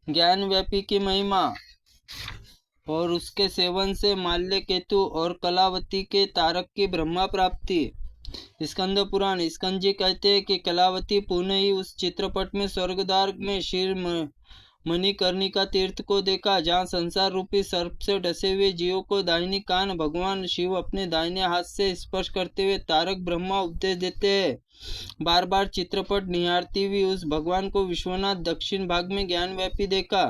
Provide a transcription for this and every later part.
ज्ञानव्यापी की महिमा और उसके सेवन से माल्य केतु और कलावती के तारक की ब्रह्मा प्राप्ति। स्कंद पुराण। स्कंद जी कहते हैं कि कलावती पुनः ही उस चित्रपट में स्वर्गद्वार में शीर मणिकर्णिका तीर्थ को देखा, जहाँ संसार रूपी सर्प से डसे हुए जीवों को दाहिनी कान भगवान शिव अपने दाहिने हाथ से स्पर्श करते हुए तारक ब्रह्मा उपदेश देते हैं। बार बार चित्रपट निहारती हुई उस भगवान को विश्वनाथ दक्षिण भाग में ज्ञानव्यापी देखा।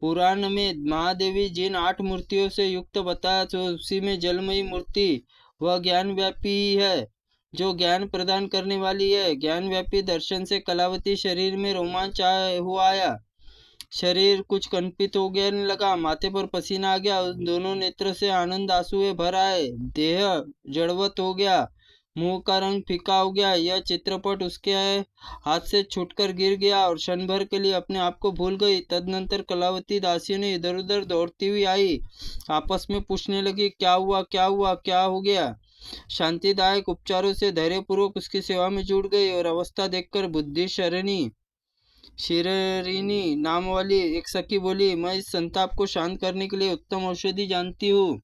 पुराण में महादेवी जिन 8 मूर्तियों से युक्त बताया, तो उसी में जलमयी मूर्ति वह ज्ञानव्यापी ही है, जो ज्ञान प्रदान करने वाली है। ज्ञानव्यापी दर्शन से कलावती शरीर में रोमांच हुआ आया, शरीर कुछ कंपित हो गया लगा, माथे पर पसीना आ गया, उस दोनों नेत्र से आनंद आंसुएं भर आए, देह जड़वत हो गया, मुंह का रंग फीका हो गया। यह चित्रपट उसके हाथ से छूटकर गिर गया और क्षण भर के लिए अपने आप को भूल गई। तदनंतर कलावती दासियों ने इधर उधर दौड़ती हुई आई, आपस में पूछने लगी, क्या हुआ, क्या हुआ, क्या हो गया। शांतिदायक उपचारों से धैर्यपूर्वक उसकी सेवा में जुट गई और अवस्था देखकर बुद्धि शिररिनी नाम वाली एक सखी बोली, मैं इस संताप को शांत करने के लिए उत्तम औषधि जानती हूँ।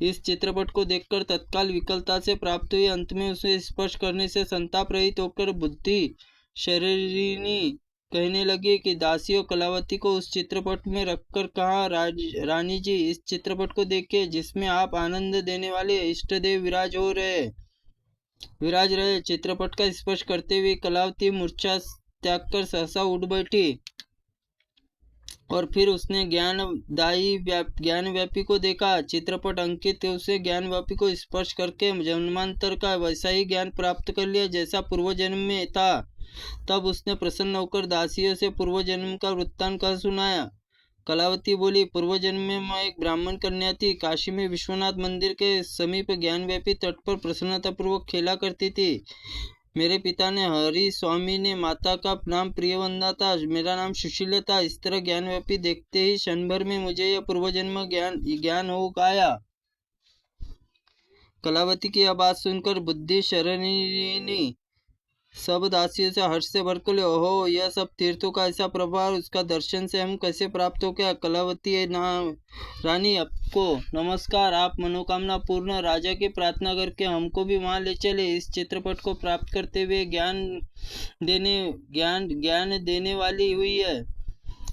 इस चित्रपट को देखकर तत्काल विकलता से प्राप्त हुई, अंत में उसे स्पर्श करने से संताप रहित होकर बुद्धि शरीरिनी कहने लगी कि दासियों, कलावती को उस चित्रपट में रखकर कहा, रानी जी, इस चित्रपट को देखिए, जिसमें आप आनंद देने वाले इष्ट देव विराज रहे। चित्रपट का स्पर्श करते हुए कलावती मूर्छा त्याग कर सहसा उठ बैठी और फिर उसने ज्ञानव्यापी को देखा। चित्रपट अंकित उसे ज्ञानव्यापी को स्पर्श करके जन्मांतर का वैसा ही ज्ञान प्राप्त कर लिया जैसा पूर्व जन्म में था। तब उसने प्रसन्न होकर दासियों से पूर्व जन्म का वृत्तांत कह सुनाया। कलावती बोली, पूर्व जन्म में मैं एक ब्राह्मण कन्या थी, काशी में विश्वनाथ मंदिर के समीप ज्ञानव्यापी तट पर प्रसन्नतापूर्वक खेला करती थी। मेरे पिता ने हरि स्वामी ने माता का नाम प्रियवंदा था, मेरा नाम सुशील था। इस तरह ज्ञानव्यापी देखते ही क्षण भर में मुझे यह पूर्वजन्म ज्ञान हो गया। कलावती की यह बात सुनकर बुद्धि शरणिनी सब दासियों से हर्ष से भरकर, ओहो, यह सब तीर्थों का ऐसा प्रभाव, उसका दर्शन से हम कैसे प्राप्त हो गया। कलावती रानी, आपको नमस्कार, आप मनोकामना पूर्ण राजा की प्रार्थना करके हमको भी वहां ले चले। इस चित्रपट को प्राप्त करते हुए ज्ञान देने वाली हुई है,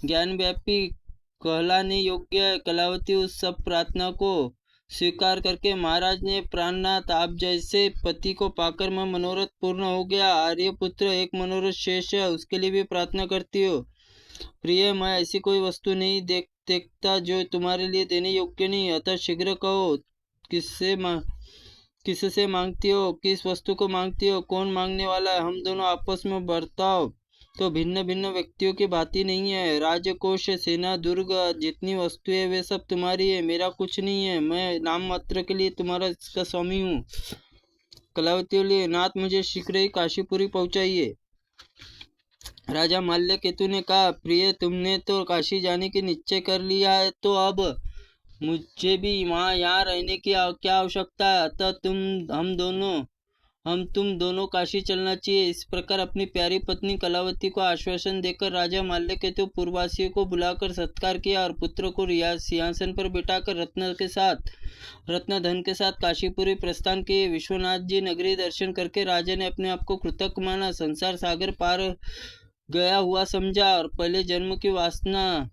ज्ञानव्यापी कहलाने योग्य है। कलावती उस सब प्रार्थना को स्वीकार करके, महाराज ने प्राणनाथ, आप जैसे पति को पाकर मैं मनोरथ पूर्ण हो गया। आर्यपुत्र, एक मनोरथ शेष है, उसके लिए भी प्रार्थना करती हो। प्रिय, मैं ऐसी कोई वस्तु नहीं देखता जो तुम्हारे लिए देने योग्य नहीं, अतः शीघ्र कहो, किससे मांगती हो, किस वस्तु को मांगती हो, कौन मांगने वाला है। हम दोनों आपस में बर्ताव तो भिन्न भिन्न व्यक्तियों की भांति नहीं है। राजकोष, सेना, दुर्ग, जितनी वस्तुएं वे सब तुम्हारी है, मेरा कुछ नहीं है। मैं नाम मात्र के लिए तुम्हारा इसका स्वामी हूँ। कलावती बोली, नाथ, मुझे शीघ्र ही काशीपुरी पहुंचाइए। राजा माल्य केतु ने कहा, प्रिय, तुमने तो काशी जाने की निश्चय कर लिया है, तो अब मुझे भी यहाँ रहने की क्या आवश्यकता है। अतः तुम दोनों काशी चलना चाहिए। इस प्रकार अपनी प्यारी पत्नी कलावती को आश्वासन देकर राजा माल्यकेतु पूर्ववासियों को बुलाकर सत्कार किया और पुत्र को सिंहासन पर बिठाकर रत्न धन के साथ काशीपुरी प्रस्थान किए। विश्वनाथ जी नगरी दर्शन करके राजा ने अपने आप को कृतज्ञ माना, संसार सागर पार गया हुआ समझा और पहले जन्म की वासना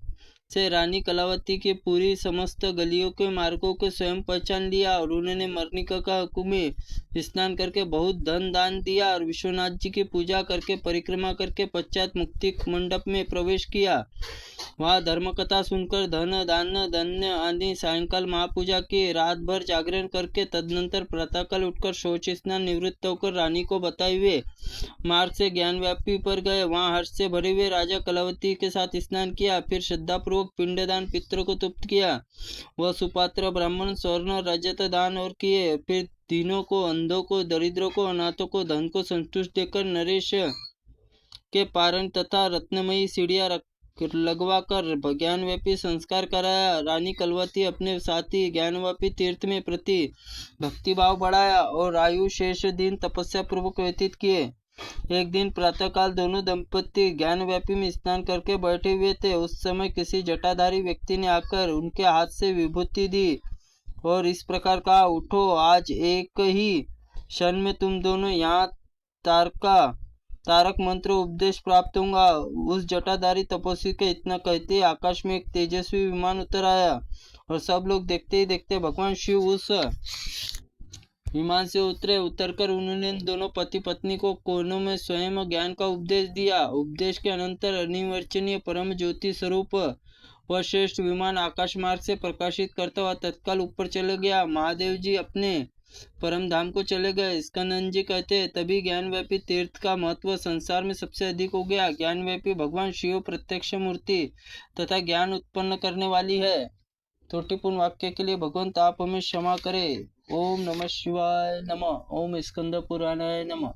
से रानी कलावती की पूरी समस्त गलियों के मार्गों को स्वयं पहचान लिया और उन्होंने मर्निका कुएं स्नान करके बहुत धन दान दिया और विश्वनाथ जी की पूजा करके परिक्रमा करके पश्चात मुक्ति मंडप में प्रवेश किया। वहाँ धर्म कथा सुनकर धन दान धन्य आदि सायंकाल महापूजा की, रात भर जागरण करके तदनंतर प्रातःकाल उठकर शौच स्नान निवृत्त होकर रानी को बताए हुए मार्ग से ज्ञानव्यापी पर गए। वहाँ हर्ष से भरे हुए राजा कलावती के साथ स्नान किया, फिर श्रद्धापूर्वक पिंडदान पितरों को तृप्त किया। वह सुपात्र ब्राह्मण स्वर्ण रजत दान और किए। फिर तीनों को, अंधों को, दरिद्रों को, अनाथों को धन को संतुष्ट देकर नरेश के पारण तथा रत्नमयी सीढ़ियां लगवा कर ज्ञानव्यापी संस्कार कराया। रानी कलवती अपने साथी ज्ञानव्यापी तीर्थ में प्रति भक्तिभाव बढ़ाया और आयु शेष दिन तपस्या पूर्वक व्यतीत किए। एक दिन प्रातःकाल दोनों दंपति ज्ञानव्यापी में स्नान करके बैठे हुए थे। उस समय किसी जटाधारी व्यक्ति ने आकर उनके हाथ से विभूति दी और इस प्रकार कहा, उठो, आज एक ही क्षण में तुम दोनों यहाँ तारक मंत्र उपदेश प्राप्त होगा। उस जटाधारी तपस्वी के इतना कहते ही आकाश में एक तेजस्वी विमान उतर आया और सब लोग देखते ही देखते भगवान शिव उस विमान से उतरकर उन्होंने दोनों पति पत्नी को कोनों में स्वयं ज्ञान का उपदेश दिया। उपदेश के अनंतर अनिर्वचनीय परम ज्योति स्वरूप वह श्रेष्ठ विमान आकाश मार्ग से प्रकाशित करता हुआ तत्काल ऊपर चले गया। महादेव जी अपने परम धाम को चले गए। स्कंदन जी कहते हैं, तभी ज्ञानव्यापी तीर्थ का महत्व संसार में सबसे अधिक हो गया। ज्ञानव्यापी भगवान शिव प्रत्यक्ष मूर्ति तथा ज्ञान उत्पन्न करने वाली है। त्रुटिपूर्ण वाक्य के लिए भगवंत आप हमें क्षमा करें। ओम नमः शिवाय नमः। ओम स्कंद पुराणाय नमः।